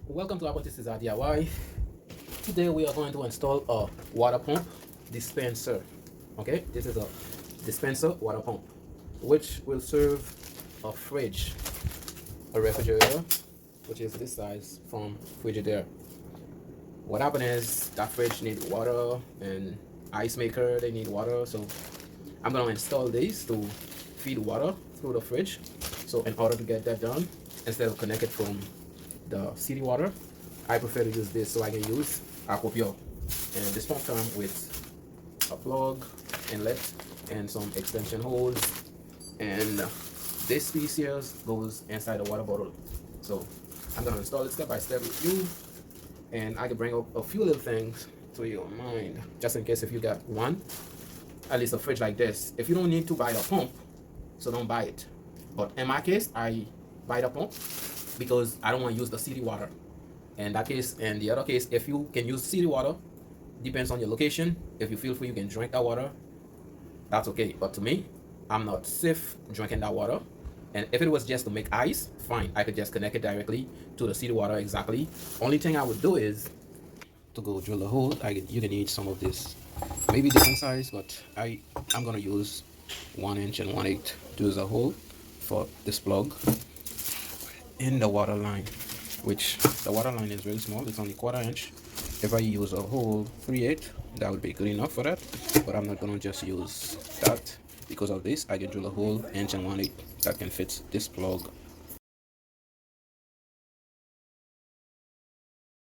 Welcome to this is A.I.O. Today we are going to install a water pump dispenser. Okay, this is a dispenser water pump which will serve a fridge, a refrigerator, which is this size from Frigidaire. What happened is that fridge needs water and ice maker, they need water, so I'm gonna install these to feed water through the fridge. So in order to get that done, instead of connect it from the city water, I prefer to use this so I can use A.I.O. And this pump comes with a plug, inlet, and some extension holes. And this piece here goes inside the water bottle. So I'm gonna install it step by step with you, and I can bring up a few little things to your mind, just in case if you got one, at least a fridge like this. If you don't need to buy the pump, so don't buy it. But in my case, I buy the pump because I don't want to use the city water. In that case, and the other case, if you can use city water, depends on your location. If you feel free, you can drink that water. That's okay. But to me, I'm not safe drinking that water. And if it was just to make ice, fine. I could just connect it directly to the city water exactly. Only thing I would do is to go drill a hole. You can need some of this, maybe different size, but I'm gonna use 1 inch and 1/8 to use a hole for this plug in the water line, which the water line is very small. It's only 1/4 inch. If I use a hole 3/8, that would be good enough for that. But I'm not gonna just use that. Because of this, I can drill a hole 1 inch and 1/8 that can fit this plug.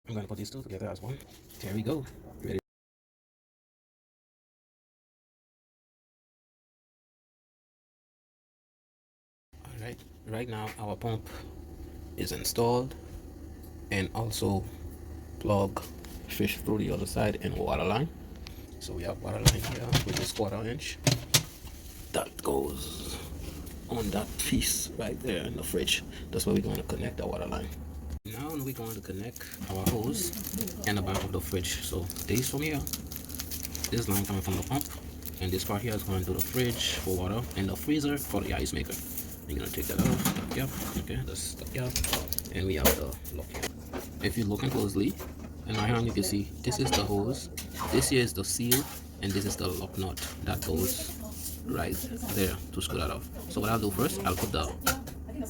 I'm gonna put these two together as one. There we go. Ready. Alright, right now our pump is installed and also plug fish through the other side and water line. So we have water line here with this 1/4 inch that goes on that piece right there in the fridge. That's where we're going to connect the water line. Now we're going to connect our hose in the back of the fridge. So this from here, this line coming from the pump, and this part here is going to the fridge for water and the freezer for the ice maker. We're gonna take that off. Yep. Okay, that's the cap, and we have the lock here. If you're looking closely, in my hand you can see this is the hose, this here is the seal, and this is the lock nut that goes right there to screw that off. So what I'll do first, I'll put the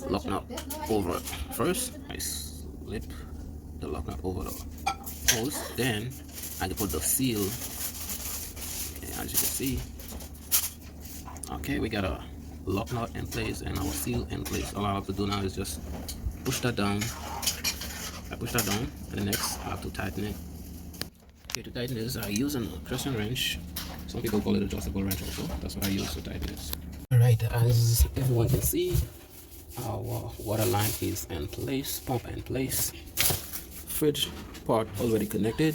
lock nut over it. First, I slip the lock nut over the hose, then I can put the seal. Okay, as you can see, okay, we got a lock nut in place and our seal in place. All I have to do now is just push that down. I push that down, and next I have to tighten it. Okay, to tighten this, I use a crescent wrench. Some people call it adjustable wrench also. That's what I use to tighten this. Alright, as everyone can see, our water line is in place, pump in place, fridge part already connected.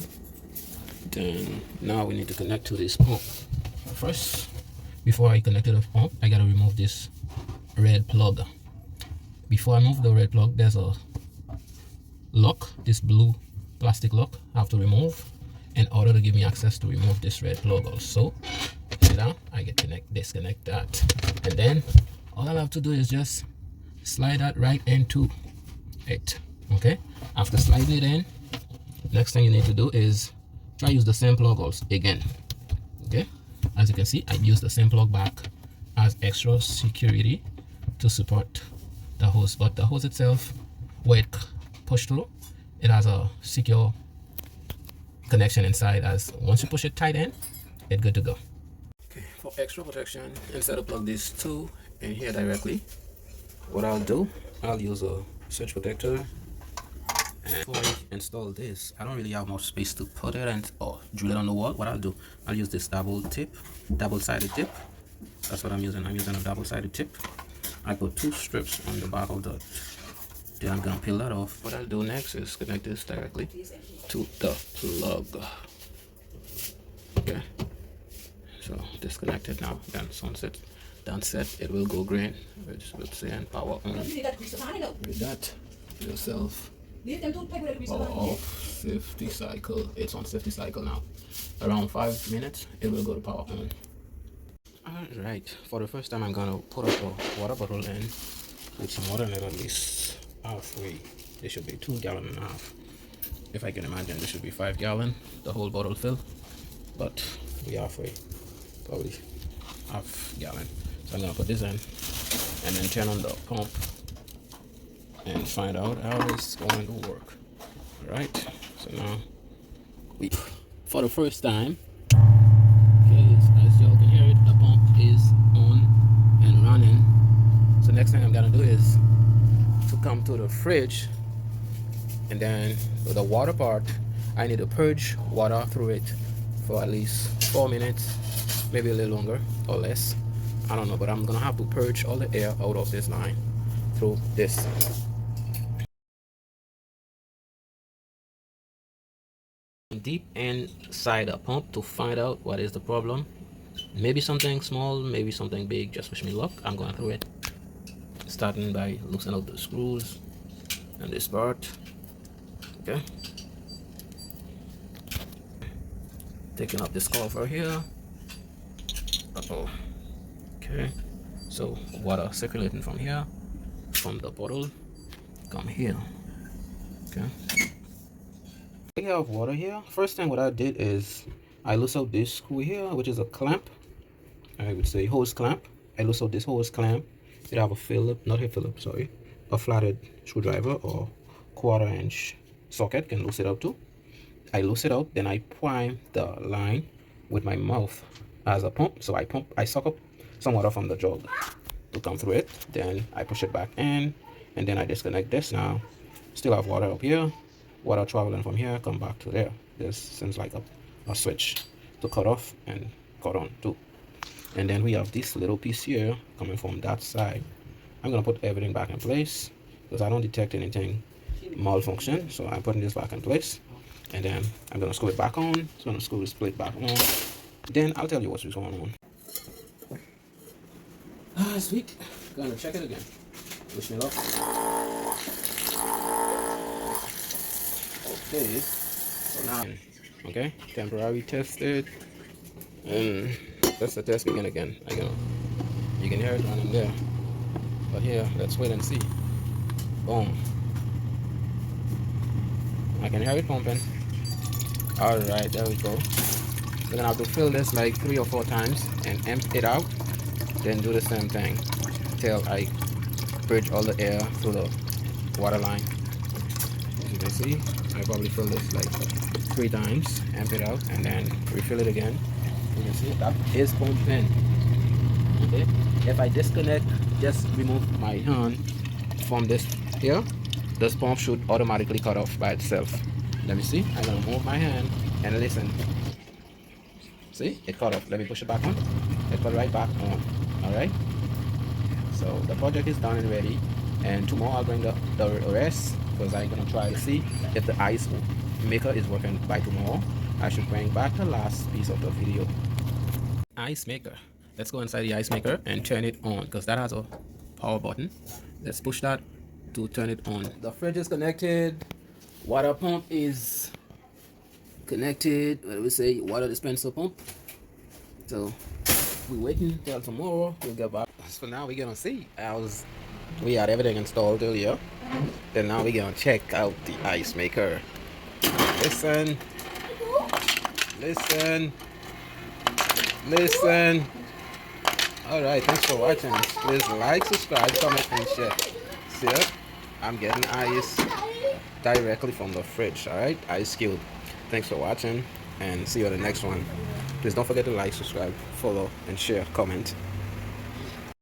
Then now we need to connect to this pump. First, before I connect to the pump, I gotta remove this red plug. Before I move the red plug, there's a lock, this blue plastic lock I have to remove in order to give me access to remove this red plug also. See that? I can disconnect that, and then all I have to do is just slide that right into it. Okay, after sliding it in, next thing you need to do is try use the same plug also again. Okay, as you can see, I use the same plug back as extra security to support the hose, but the hose itself, where it push through, it has a secure connection inside. As once you push it tight in, it's good to go. Okay, for extra protection, instead of plug these two in here directly, what I'll do, I'll use a surge protector. And before I install this, I don't really have much space to put it and or drill it on the wall. What I'll do, I'll use this double-sided tip. That's what I'm using. I'm using a double-sided tip. I put 2 strips on the back of the. Then I'm gonna peel that off. What I'll do next is connect this directly to the plug. Okay. So disconnect it now. Then sunset, done set. It will go green, which will say and power on. With that, yourself. Power off, safety cycle. It's on safety cycle now. Around 5 minutes, it will go to power on. Alright, for the first time I'm gonna put up a water bottle in with some water in it, at least halfway. It should be 2.5 gallons. If I can imagine, this should be 5 gallon, the whole bottle fill, but we are free, probably half gallon. So I'm gonna put this in and then turn on the pump and find out how it's going to work. All right, so now we, for the first time, okay, as y'all can hear it, the pump is on and running. So next thing I'm gonna do is to come to the fridge, and then the water part, I need to purge water through it for at least 4 minutes, maybe a little longer or less, I don't know, but I'm gonna have to purge all the air out of this line through this. Deep inside a pump to find out what is the problem. Maybe something small, maybe something big. Just wish me luck. I'm going through it, starting by loosening out the screws and this part. Okay, taking up this cover here. Uh-oh. Okay, so water circulating from here, from the bottle, come here. Okay, we have water here. First thing what I did is I loosened out this screw here, which is a clamp. I would say hose clamp. I loosened out this hose clamp. It have a Phillips, not a Phillips, sorry, a flathead screwdriver or 1/4 inch socket can loosen it up too. I loose it out, then I prime the line with my mouth as a pump. So I suck up some water from the jug to come through it. Then I push it back in, and then I disconnect this. Now, still have water up here. Water traveling from here, come back to there. This seems like a switch to cut off and cut on too. And then we have this little piece here coming from that side. I'm gonna put everything back in place because I don't detect anything malfunction. So I'm putting this back in place, and then I'm gonna screw it back on. So I'm gonna screw this plate back on. Then I'll tell you what's going on. Sweet. Gonna check it again. Wish me luck. Okay. So now, okay, temporary tested, and that's the test again. You can hear it running there. But here, let's wait and see. Boom. I can hear it pumping. Alright, there we go. We're gonna have to fill this like 3 or 4 times and empty it out. Then do the same thing till I purge all the air through the water line. As you can see, I probably fill this like 3 times, empty it out, and then refill it again. You can see that is pumping. Okay, if I disconnect, just remove my hand from this here, this pump should automatically cut off by itself. Let me see. I'm gonna move my hand and listen. See, it cut off. Let me push it back on. It cut right back on. All right. So the project is done and ready. And tomorrow I'll bring the rest because I'm gonna try to see if the ice maker is working by tomorrow. I should bring back the last piece of the video. Ice maker. Let's go inside the ice maker and turn it on because that has a power button. Let's push that to turn it on. The fridge is connected. Water pump is connected. What do we say? Water dispenser pump. So we're waiting till tomorrow. We'll get back. So now we're gonna see. We had everything installed earlier. Then now we're gonna check out the ice maker. Listen. Alright, thanks for watching. Please like, subscribe, comment, and share. See ya? I'm getting ice directly from the fridge. Alright, ice cube. Thanks for watching, and see you on the next one. Please don't forget to like, subscribe, follow, and share, comment.